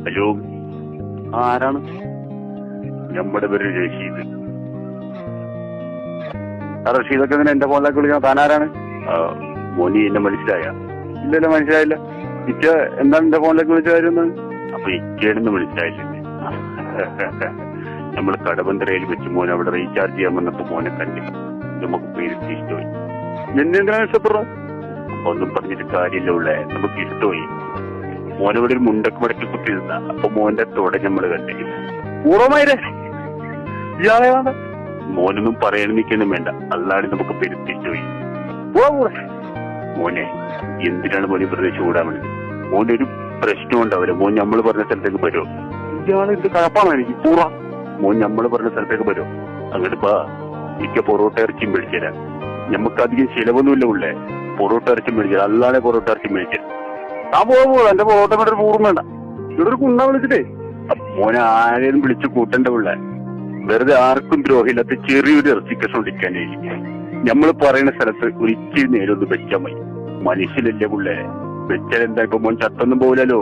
Hello, ആരാണ്? നമ്മുടെ പേര് റഷീദ്. റഷീദൊക്കെ ഇങ്ങനെ എന്റെ ഫോണിലേക്ക് വിളിക്കണം. താനാരാണ്? മോനി എന്നെ മനസ്സിലായ? ഇല്ലല്ലോ, മനസ്സിലായില്ല. ഇക്ക എന്താണ് എന്റെ ഫോണിലേക്ക് വിളിച്ച കാര്യം? അപ്പൊ ഇക്കേടെന്ന് മനസ്സിലായില്ലേ? നമ്മൾ കടബന്ധരയിൽ വെച്ച് മോൻ അവിടെ റീചാർജ് ചെയ്യാൻ വന്നപ്പോ മോനെ കണ്ടി നമുക്ക് പേരിട്ട് ഇഷ്ടമായി. എന്തെന്തിനാണ് ഇഷ്ടപ്പെടുന്നത്? ഒന്നും പറഞ്ഞിട്ട് കാര്യമില്ല ഉള്ളേ, നമുക്ക് ഇഷ്ടമായി. മോനവിടെ ഒരു മുണ്ടക്ക് മടക്കി കുത്തിയിരുന്ന അപ്പൊ മോന്റെ തോടെ നമ്മള് കണ്ടേ. പൂർവ്വമായിരേ ഇയാളെ മോനൊന്നും പറയാനും നിൽക്കാനും വേണ്ട, അല്ലാതെ നമുക്ക് പെരുത്തിഷ്ടമായി. മോനെ എന്തിനാണ് മോനെ വെറുതെ ചൂടാവണത്? മോന്റെ ഒരു പ്രശ്നം ഉണ്ടാവില്ല. മോൻ നമ്മൾ പറഞ്ഞ സ്ഥലത്തേക്ക് വരുമോ? ഇയാള് ഇത് കഴപ്പാണോ എനിക്ക്? പൂർവ്വ മോൻ നമ്മൾ പറഞ്ഞ സ്ഥലത്തേക്ക് വരുമോ? അങ്ങോട്ട് പാ, മിക്ക പൊറോട്ട ഇറച്ചിയും മേടിച്ചേരാ. നമുക്ക് അധികം ചിലവൊന്നുമില്ല ഉള്ളേ. പൊറോട്ട ഇറച്ചി മേടിച്ചാൽ അല്ലാതെ പൊറോട്ട ഇറച്ചി മേടിച്ചാൽ ആ പോവാ. എന്റെ പൊറോട്ട കൊണ്ട് ഒരു പൂർവ്വം വേണ്ട. ഇവിടെ ഒരു കുണ്ണ വിളിച്ചിട്ടേ മോനെ ആരെയും വിളിച്ച് കൂട്ടണ്ട ഉള്ളേ. വെറുതെ ആർക്കും ദ്രോഹമില്ലാത്ത ചെറിയൊരു ഇറച്ചിക്കസം ഒടിക്കാനേ. നമ്മൾ പറയുന്ന സ്ഥലത്ത് ഒരിച്ചിരി നേരം ഒന്ന് വെച്ചാൽ മതി. മനുഷ്യനല്ലേ പുള്ളേ, വെച്ചാൽ എന്താ? ഇപ്പൊ മോൻ ചത്തൊന്നും പോവില്ലല്ലോ.